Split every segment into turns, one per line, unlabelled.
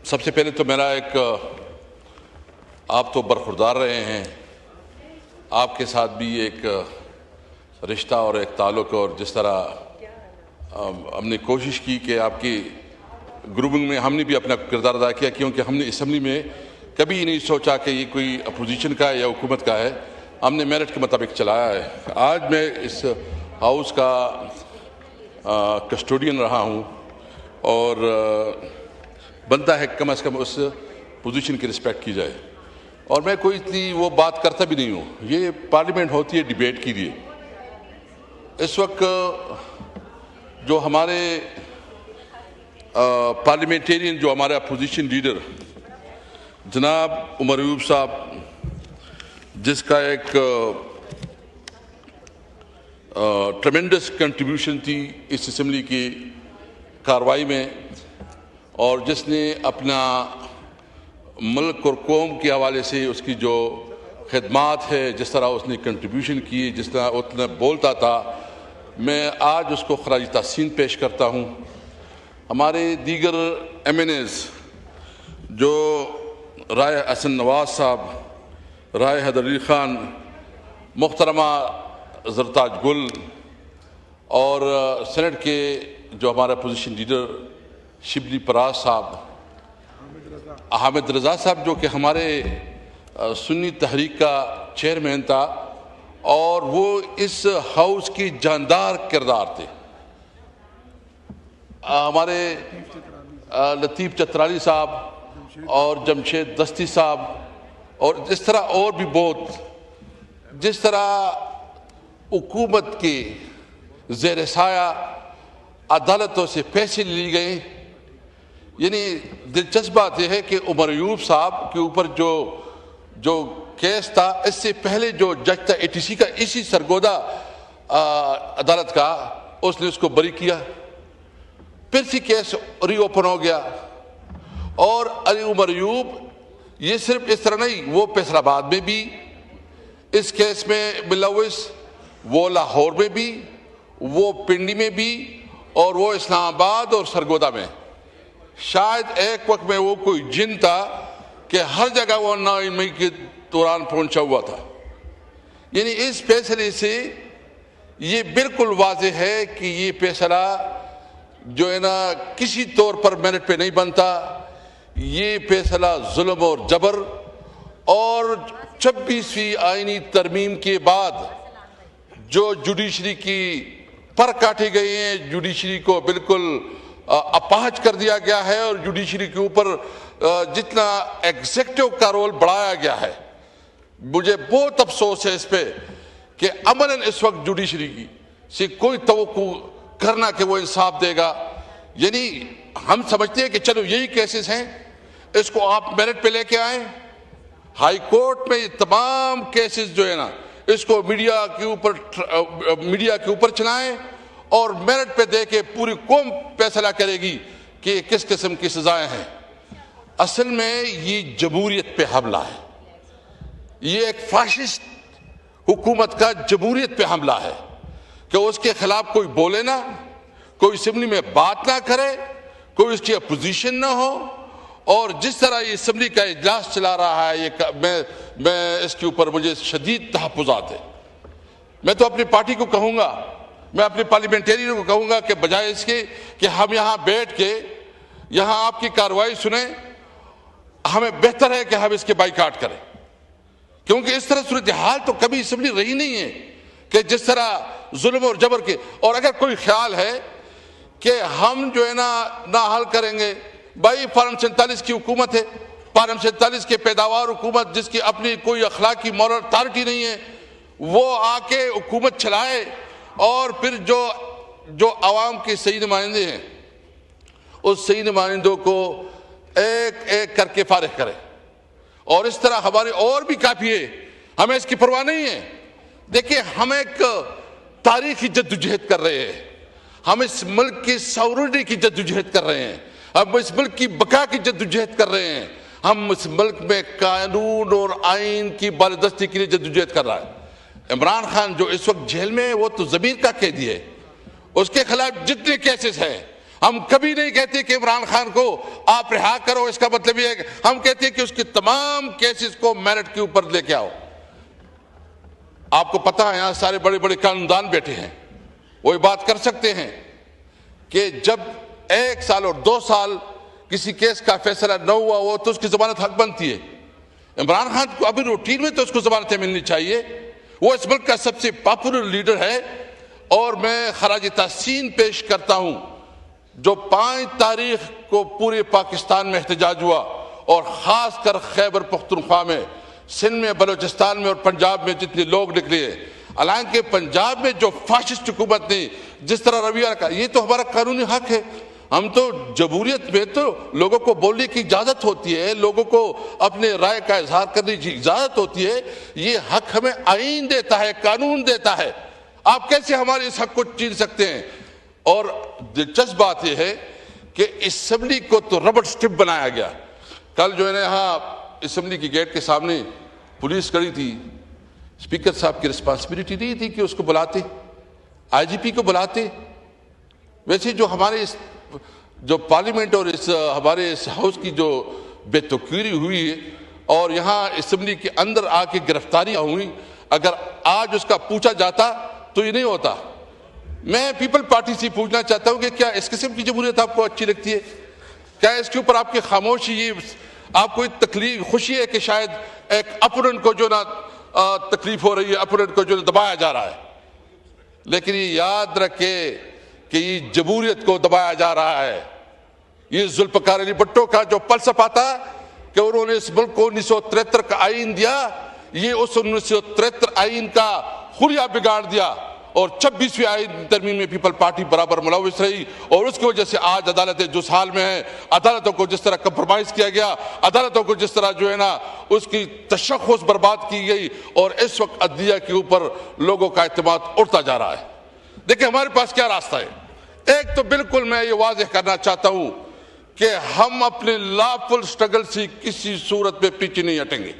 سب سے پہلے تو میرا ایک آپ تو برخوردار رہے ہیں، آپ کے ساتھ بھی ایک رشتہ اور ایک تعلق، اور جس طرح ہم نے کوشش کی کہ آپ کی گروپنگ میں ہم نے بھی اپنا کردار ادا کیا، کیونکہ ہم نے اسمبلی میں کبھی نہیں سوچا کہ یہ کوئی اپوزیشن کا ہے یا حکومت کا ہے، ہم نے میرٹ کے مطابق چلایا ہے۔ آج میں اس ہاؤس کا کسٹوڈین رہا ہوں اور بنتا ہے کم از کم اس پوزیشن کی رسپیکٹ کی جائے، اور میں کوئی اتنی وہ بات کرتا بھی نہیں ہوں۔ یہ پارلیمنٹ ہوتی ہے ڈیبیٹ کے لیے۔ اس وقت جو ہمارے پارلیمنٹیرین، جو ہمارے اپوزیشن لیڈر جناب عمر ایوب صاحب، جس کا ایک ٹریمنڈس کنٹریبیوشن تھی اس اسمبلی کی کارروائی میں، اور جس نے اپنا ملک اور قوم کے حوالے سے اس کی جو خدمات ہے، جس طرح اس نے کنٹریبیوشن کی، جس طرح اتنا بولتا تھا، میں آج اس کو خراج تحسین پیش کرتا ہوں۔ ہمارے دیگر ایم این ایز جو رائے حسن نواز صاحب، رائے حیدر علی خان، محترمہ زرتاج گل، اور سینٹ کے جو ہمارا اپوزیشن لیڈر شبلی پراز صاحب، حامد رضا صاحب، جو کہ ہمارے سنی تحریک کا چیئرمین تھا اور وہ اس ہاؤس کی جاندار کردار تھے، ہمارے لطیف چترالی صاحب اور جمشید دستی صاحب، اور اس طرح اور بھی بہت، جس طرح حکومت کے زیر سایہ عدالتوں سے پیسے لی گئے۔ یعنی دلچسپ بات یہ ہے کہ عمر ایوب صاحب کے اوپر جو کیس تھا، اس سے پہلے جو جج تھا ATC کا، اسی سرگودا عدالت کا، اس نے اس کو بری کیا، پھر سے کیس ری اوپن ہو گیا، اور علی عمر ایوب یہ صرف اس طرح نہیں، وہ فیصل آباد میں بھی اس کیس میں ملوث، وہ لاہور میں بھی، وہ پنڈی میں بھی، اور وہ اسلام آباد اور سرگودا میں۔ شاید ایک وقت میں وہ کوئی جن تھا کہ ہر جگہ وہ 9 مئی کے دوران پہنچا ہوا تھا۔ یعنی اس فیصلے سے یہ بالکل واضح ہے کہ یہ فیصلہ جو ہے نا کسی طور پر میرٹ پہ نہیں بنتا، یہ فیصلہ ظلم اور جبر، اور 26ویں آئینی ترمیم کے بعد جو جوڈیشری کی پر کاٹے گئے ہیں، جوڈیشری کو بالکل اپاہج کر دیا گیا ہے، اور جوڈیشری کے اوپر جتنا ایگزیکٹو کا رول بڑھایا گیا ہے، مجھے بہت افسوس ہے اس پہ کہ عملاً اس وقت جوڈیشری کی سے کوئی توقع کرنا کہ وہ انصاف دے گا۔ یعنی ہم سمجھتے ہیں کہ چلو یہی کیسز ہیں، اس کو آپ میرٹ پہ لے کے آئیں، ہائی کورٹ میں یہ تمام کیسز جو ہے نا اس کو میڈیا کے اوپر چلائیں، اور میرٹ پہ دے کے پوری قوم فیصلہ کرے گی کہ کس قسم کی سزائیں ہیں۔ اصل میں یہ جمہوریت پہ حملہ ہے، یہ ایک فاشسٹ حکومت کا جمہوریت پہ حملہ ہے کہ اس کے خلاف کوئی بولے نہ، کوئی اسمبلی میں بات نہ کرے، کوئی اس کی اپوزیشن نہ ہو، اور جس طرح یہ اسمبلی کا اجلاس چلا رہا ہے، میں اس کے اوپر مجھے شدید تحفظات ہے۔ میں تو اپنی پارٹی کو کہوں گا، میں اپنے پارلیمنٹیرین کو کہوں گا کہ بجائے اس کے کہ ہم یہاں بیٹھ کے یہاں آپ کی کارروائی سنیں، ہمیں بہتر ہے کہ ہم اس کے بائیکاٹ کریں، کیونکہ اس طرح صورتحال تو کبھی اسمبلی رہی نہیں ہے کہ جس طرح ظلم اور جبر کے۔ اور اگر کوئی خیال ہے کہ ہم جو ہے نہ حل کریں گے، بھائی فارم 47 کی حکومت ہے، فارم 47 کے پیداوار حکومت، جس کی اپنی کوئی اخلاقی مورل اتھارٹی نہیں ہے، وہ آ کے حکومت چلائے، اور پھر جو عوام کے صحیح نمائندے ہیں اس صحیح نمائندوں کو ایک ایک کر کے فارغ کرے، اور اس طرح ہمارے اور بھی کافی ہے، ہمیں اس کی پرواہ نہیں ہے۔ دیکھیں، ہم ایک تاریخی جدوجہد کر رہے ہیں، ہم اس ملک کی ساورنٹی کی جدوجہد کر رہے ہیں، ہم اس ملک کی بقا کی جدوجہد کر رہے ہیں، ہم اس ملک میں قانون اور آئین کی بالادستی کے لیے جدوجہد کر رہا ہے۔ عمران خان جو اس وقت جیل میں ہے، وہ تو ضمیر کا قیدی ہے، اس کے خلاف جتنے کیسز ہیں ہم کبھی نہیں کہتے کہ عمران خان کو آپ رہا کرو، اس کا مطلب یہ ہے کہ ہم کہتے ہیں کہ اس کے تمام کیسز کو میرٹ کے اوپر لے کے آؤ۔ آپ کو پتہ ہے یہاں سارے بڑے بڑے قانون بیٹھے ہیں، وہ یہ بات کر سکتے ہیں کہ جب 1 سال اور 2 سال کسی کیس کا فیصلہ نہ ہوا ہو تو اس کی ضمانت حق بنتی ہے۔ عمران خان کو ابھی روٹین میں تو اس کو ضمانتیں ملنی چاہیے، وہ اس ملک کا سب سے پاپولر لیڈر ہے، اور میں خراج تحسین پیش کرتا ہوں جو 5 تاریخ کو پورے پاکستان میں احتجاج ہوا، اور خاص کر خیبر پختونخوا میں، سندھ میں، بلوچستان میں اور پنجاب میں جتنے لوگ نکلے ہیں۔ حالانکہ پنجاب میں جو فاشسٹ حکومت نے جس طرح رویہ رکھا، یہ تو ہمارا قانونی حق ہے، ہم تو جمہوریت میں تو لوگوں کو بولنے کی اجازت ہوتی ہے، لوگوں کو اپنے رائے کا اظہار کرنے کی اجازت ہوتی ہے، یہ حق ہمیں آئین دیتا ہے، قانون دیتا ہے، آپ کیسے ہمارے اس حق کو چھین سکتے ہیں؟ اور دلچسپ بات یہ ہے کہ اسمبلی کو تو ربڑ سٹمپ بنایا گیا۔ کل جو ہے نا یہاں اسمبلی کی گیٹ کے سامنے پولیس کھڑی تھی، اسپیکر صاحب کی رسپانسبلٹی نہیں تھی کہ اس کو بلاتے، آئی جی پی کو بلاتے۔ ویسے جو ہمارے جو پارلیمنٹ اور ہمارے اس ہاؤس کی جو بے توقیری ہوئی ہے اور یہاں اسمبلی کے اندر آ کے گرفتاریاں ہوئی، اگر آج اس کا پوچھا جاتا تو یہ نہیں ہوتا۔ میں پیپل پارٹی سے پوچھنا چاہتا ہوں کہ کیا اس قسم کی جمہوریت آپ کو اچھی لگتی ہے؟ کیا اس کے اوپر آپ کی خاموشی، یہ آپ کو تکلیف خوشی ہے کہ شاید ایک اپوننٹ کو جو نا تکلیف ہو رہی ہے، اپوننٹ کو جو دبایا جا رہا ہے؟ لیکن یہ یاد رکھے کہ یہ جمہوریت کو دبایا جا رہا ہے۔ یہ ذوالفقار علی بھٹو کا جو فلسفہ تھا کہ انہوں نے اس ملک کو 1973 کا آئین دیا، یہ اس 1973 آئین کا خلیہ بگاڑ دیا، اور 26ویں آئین ترمیم میں پیپل پارٹی برابر ملوث رہی، اور اس کی وجہ سے آج عدالتیں جس حال میں ہیں، عدالتوں کو جس طرح کمپرومائز کیا گیا، عدالتوں کو جس طرح جو ہے نا اس کی تشخص برباد کی گئی، اور اس وقت عدلیہ کے اوپر لوگوں کا اعتماد اٹھتا جا رہا ہے۔ دیکھیں ہمارے پاس کیا راستہ ہے۔ ایک تو بالکل میں یہ واضح کرنا چاہتا ہوں کہ ہم اپنے لافل سٹرگل سے کسی صورت میں پیچھے نہیں ہٹیں گے،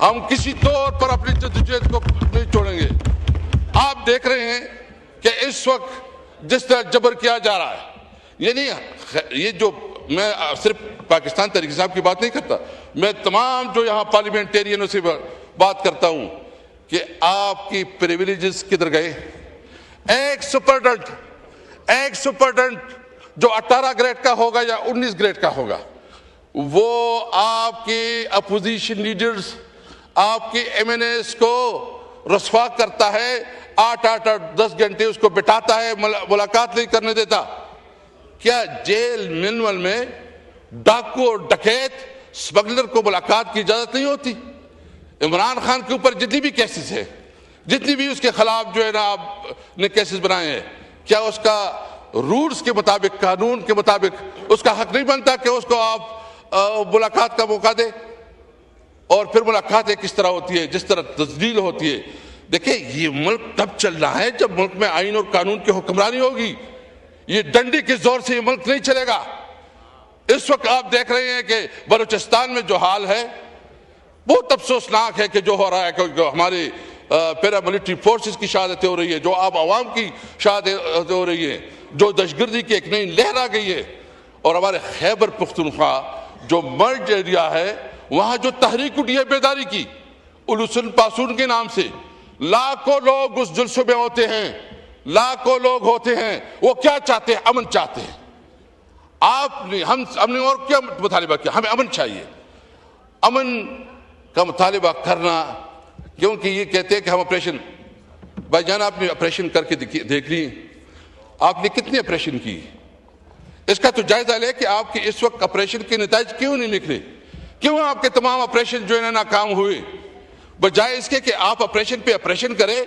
ہم کسی طور پر اپنی جدوجہد کو نہیں چھوڑیں گے۔ آپ دیکھ رہے ہیں کہ اس وقت جس طرح جبر کیا جا رہا ہے، یعنی یہ جو میں صرف پاکستان تحریک صاحب کی بات نہیں کرتا، میں تمام جو یہاں پارلیمنٹیرینوں سے بات کرتا ہوں کہ آپ کی پریویلیجز کدھر گئے؟ ایک سپرڈنٹ جو 18 گریڈ کا ہوگا یا 19 گریڈ کا ہوگا، وہ آپ کے اپوزیشن لیڈرز، آپ کے ایم این ایز کو رسوا کرتا ہے، 8-10 گھنٹے اس کو بٹھاتا ہے، ملاقات نہیں کرنے دیتا۔ کیا جیل مینول میں ڈاکو اور ڈکیت سمگلر کو ملاقات کی اجازت نہیں ہوتی؟ عمران خان کے اوپر جتنی بھی کیسز ہیں، جتنی بھی اس کے خلاف جو ہے نا آپ نے کیسز بنائے ہیں، کیا اس کا رولز کے مطابق، قانون کے مطابق اس کا حق نہیں بنتا کہ اس کو آپ ملاقات کا موقع دیں؟ اور پھر ملاقاتیں کس طرح ہوتی ہے؟ جس طرح تذلیل ہوتی ہے۔ دیکھیں یہ ملک تب چل رہا ہے جب ملک میں آئین اور قانون کی حکمرانی ہوگی، یہ ڈنڈی کے زور سے یہ ملک نہیں چلے گا۔ اس وقت آپ دیکھ رہے ہیں کہ بلوچستان میں جو حال ہے بہت افسوسناک ہے کہ جو ہو رہا ہے، کہ ہمارے پیرا ملٹری فورسز کی شہادتیں ہو رہی ہے، جو عوام کی شہادتیں ہو رہی ہیں، جو دہشت گردی کی ایک نئی لہر آ گئی ہے۔ اور ہمارے خیبر پختونخوا جو مرج ایریا ہے، وہاں جو تحریک اٹھی ہے بیداری کی، الوسن پاسون کے نام سے، لاکھوں لوگ اس جلسے میں ہوتے ہیں، لاکھوں لوگ ہوتے ہیں، وہ کیا چاہتے ہیں؟ امن چاہتے ہیں۔ آپ نے ہم نے اور کیا مطالبہ کیا؟ ہمیں امن چاہیے، امن کا مطالبہ کرنا، کیونکہ یہ کہتے ہیں کہ ہم آپریشن، بھائی جان آپ نے آپریشن کر کے دیکھ لی، آپ نے کتنے آپریشن کی؟ اس کا تو جائزہ لے کہ آپ کے اس وقت آپریشن کے نتائج کیوں نہیں نکلے؟ کیوں آپ کے تمام آپریشن جو ہے ناکام ہوئے؟ بجائے اس کے کہ آپ آپریشن پہ آپریشن کریں،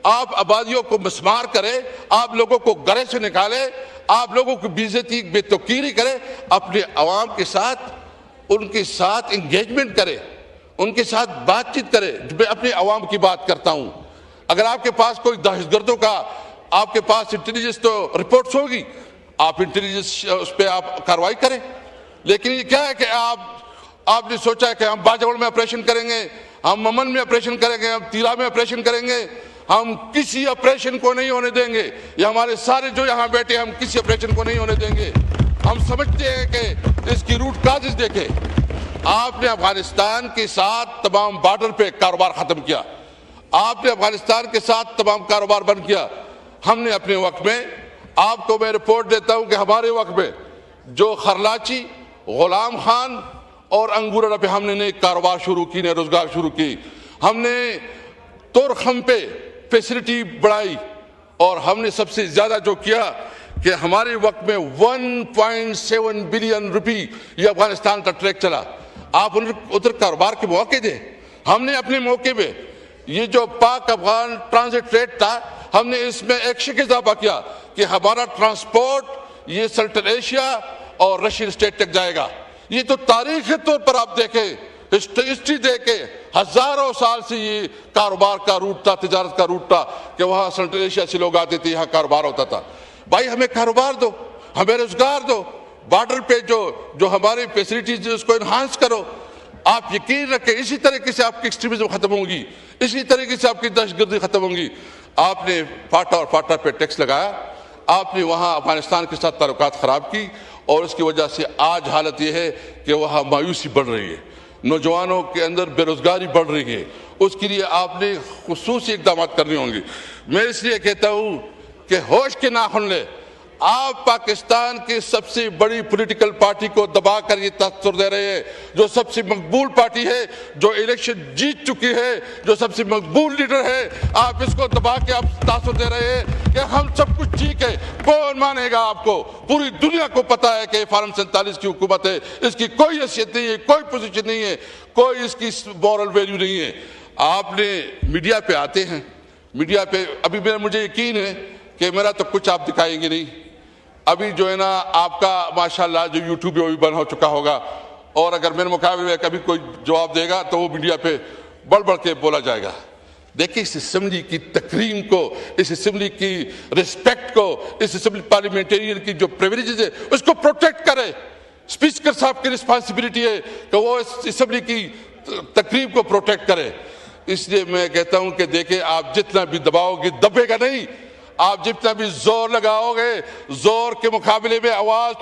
آپ آبادیوں کو مسمار کریں، آپ لوگوں کو گھرے سے نکالیں، آپ لوگوں کی بے عزتی بے توقیری کریں، اپنے عوام کے ساتھ ان کے ساتھ انگیجمنٹ کریں، ان کے ساتھ بات چیت کریں۔ میں اپنے عوام کی بات کرتا ہوں، اگر آپ کے پاس کوئی دہشت گردوں کا آپ کے پاس انٹیلیجنس تو رپورٹس ہوگی، آپ انٹیلیجنس اس پہ آپ کارروائی کریں۔ لیکن یہ کیا ہے کہ آپ نے سوچا ہے کہ ہم باجوڑ میں آپریشن کریں گے، ہم ممن میں آپریشن کریں گے، ہم تیرا میں آپریشن کریں گے، ہم کسی آپریشن کو نہیں ہونے دیں گے. یہ ہمارے سارے جو یہاں بیٹھے ہم کسی آپریشن کو نہیں ہونے دیں گے. ہم سمجھتے ہیں کہ اس کی روٹ کازز دیکھیں. آپ نے افغانستان کے ساتھ تمام بارڈر پہ کاروبار ختم کیا. آپ نے افغانستان کے ساتھ تمام کاروبار بند کیا. ہم نے اپنے وقت میں, آپ کو میں رپورٹ دیتا ہوں کہ ہمارے وقت میں جو خرلاچی, غلام خان اور انگورہ پہ ہم نے نئے کاروبار شروع کی, نئے روزگار شروع کی. ہم نے تورخم پہ فیسلٹی بڑھائی, اور ہم نے سب سے زیادہ جو کیا کہ ہمارے وقت میں 1.7 بلین روپی یہ افغانستان کا ٹریک چلا. آپ ادھر کاروبار کے موقع دیں. ہم نے اپنے موقع پہ یہ جو پاک افغان ٹرانزٹ ریٹ تھا, ہم نے اس میں ایک شک اضافہ کیا کہ ہمارا ٹرانسپورٹ یہ سنٹرل ایشیا اور رشین اسٹیٹ تک جائے گا. یہ تو تاریخی طور پر آپ دیکھیں, ہسٹری دیکھیں, ہزاروں سال سے یہ کاروبار کا روٹ تھا, تجارت کا روٹ تھا کہ وہاں سنٹرل ایشیا سے لوگ آتے تھے, یہاں کاروبار ہوتا تھا. بھائی ہمیں کاروبار دو, ہمیں روزگار دو. بارڈر پہ جو ہماری فیسلٹیز اس کو انہانس کرو. آپ یقین رکھیں اسی طریقے سے آپ کی ایکسٹریمزم ختم ہوگی, اسی طریقے سے آپ کی دہشت گردی ختم ہوگی. آپ نے فاٹا اور فاٹا پہ ٹیکس لگایا, آپ نے وہاں افغانستان کے ساتھ تعلقات خراب کی, اور اس کی وجہ سے آج حالت یہ ہے کہ وہاں مایوسی بڑھ رہی ہے, نوجوانوں کے اندر بے روزگاری بڑھ رہی ہے. اس کے لیے آپ نے خصوصی اقدامات کرنے ہوں گے. میں اس لیے کہتا ہوں کہ ہوش کے ناخن لے. آپ پاکستان کی سب سے بڑی پولیٹیکل پارٹی کو دبا کر یہ تاثر دے رہے ہیں, جو سب سے مقبول پارٹی ہے, جو الیکشن جیت چکی ہے, جو سب سے مقبول لیڈر ہے. آپ اس کو دبا کے آپ تاثر دے رہے ہیں کہ ہم سب کچھ ٹھیک ہے. کون مانے گا آپ کو؟ پوری دنیا کو پتا ہے کہ فارم 47 کی حکومت ہے, اس کی کوئی حیثیت نہیں ہے, کوئی پوزیشن نہیں ہے, کوئی اس کی مورل ویلیو نہیں ہے. آپ نے میڈیا پہ آتے ہیں, میڈیا پہ ابھی مجھے یقین ہے کہ میرا تو کچھ آپ دکھائیں گے نہیں. ابھی جو ہے نا آپ کا ماشاءاللہ جو یوٹیوب پہ بھی بند ہو چکا ہوگا, اور اگر میرے مقابلے میں کبھی کوئی جواب دے گا تو وہ میڈیا پہ بڑھ بڑھ کے بولا جائے گا. دیکھیں اس اسمبلی کی تکریم کو, اس اسمبلی کی رسپیکٹ کو, اس اسمبلی پارلیمنٹیرین کی جو پریویلیجز ہے اس کو پروٹیکٹ کرے. اسپیکر صاحب کی رسپانسبلٹی ہے کہ وہ اس اسمبلی کی تقریب کو پروٹیکٹ کرے. اس لیے میں کہتا ہوں کہ دیکھیں آپ جتنا بھی دباؤ گے دبے گا نہیں. آپ جتنا بھی زور لگاؤ گے, زور کے مقابلے میں آواز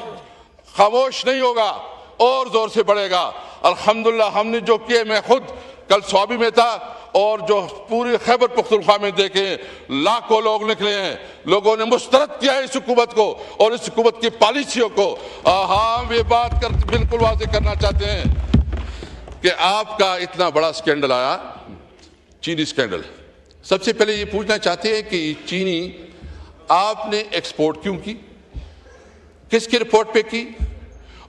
خاموش نہیں ہوگا, اور زور سے بڑھے گا. الحمدللہ ہم نے جو کیے, میں خود کل سوابی میں تھا, اور جو پوری خیبر پختونخوا میں دیکھیں لاکھوں لوگ نکلے ہیں, لوگوں نے مسترد کیا ہے اس حکومت کو اور اس حکومت کی پالیسیوں کو. ہم یہ بات بالکل واضح کرنا چاہتے ہیں کہ آپ کا اتنا بڑا سکینڈل آیا, چینی سکینڈل. سب سے پہلے یہ پوچھنا چاہتے ہیں کہ چینی آپ نے ایکسپورٹ کیوں کی, کس کی رپورٹ پہ کی,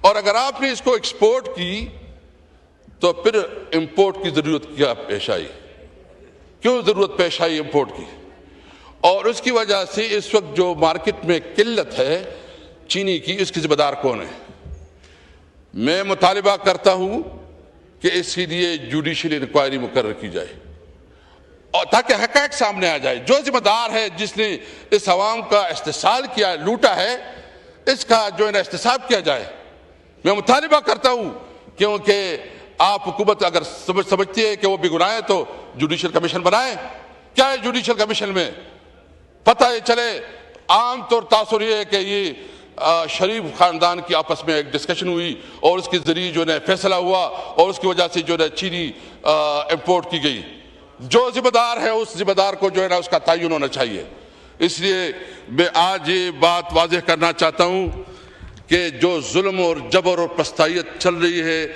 اور اگر آپ نے اس کو ایکسپورٹ کی تو پھر امپورٹ کی ضرورت کیا پیش آئی, کیوں ضرورت پیش آئی امپورٹ کی؟ اور اس کی وجہ سے اس وقت جو مارکیٹ میں قلت ہے چینی کی, اس کی ذمہ دار کون ہے؟ میں مطالبہ کرتا ہوں کہ اس کے لیے جوڈیشل انکوائری مقرر کی جائے, اور تاکہ حقائق سامنے آ جائے. جو ذمہ دار ہے, جس نے اس عوام کا استحصال کیا, لوٹا ہے, اس کا جو ہے نا احتساب کیا جائے. میں مطالبہ کرتا ہوں, کیونکہ آپ حکومت اگر سمجھتی ہے کہ وہ بے گناہ ہے تو جوڈیشل کمیشن بنائیں. کیا ہے جوڈیشل کمیشن میں؟ پتہ ہے چلے, عام طور تاثر یہ ہے کہ یہ شریف خاندان کی آپس میں ایک ڈسکشن ہوئی, اور اس کے ذریعے جو ہے فیصلہ ہوا, اور اس کی وجہ سے جو ہے چینی امپورٹ کی گئی. جو ذمہ دار ہے اس ذمہ دار کو جو ہے نا اس کا تعین ہونا چاہیے. اس لیے میں آج یہ بات واضح کرنا چاہتا ہوں کہ جو ظلم اور جبر اور پستائیت چل رہی ہے,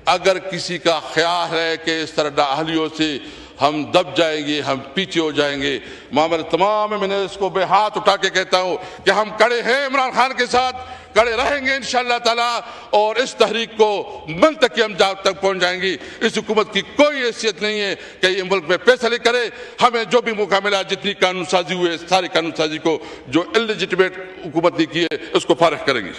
اگر کسی کا خیال ہے کہ اس طرح نااہلیوں سے ہم دب جائیں گے, ہم پیچھے ہو جائیں گے, معاملہ تمام میں نے اس کو بے ہاتھ اٹھا کے کہتا ہوں کہ ہم کڑے ہیں عمران خان کے ساتھ, کڑے رہیں گے انشاءاللہ تعالیٰ, اور اس تحریک کو منطقی ہم جہاں تک پہنچ جائیں گے. اس حکومت کی کوئی حیثیت نہیں ہے کہ یہ ملک میں فیصلے کرے. ہمیں جو بھی موقع ملا, جتنی قانون سازی ہوئی ہے, ساری قانون سازی کو جو اللیجٹمیٹ حکومت نے کی ہے اس کو فارغ کریں گے.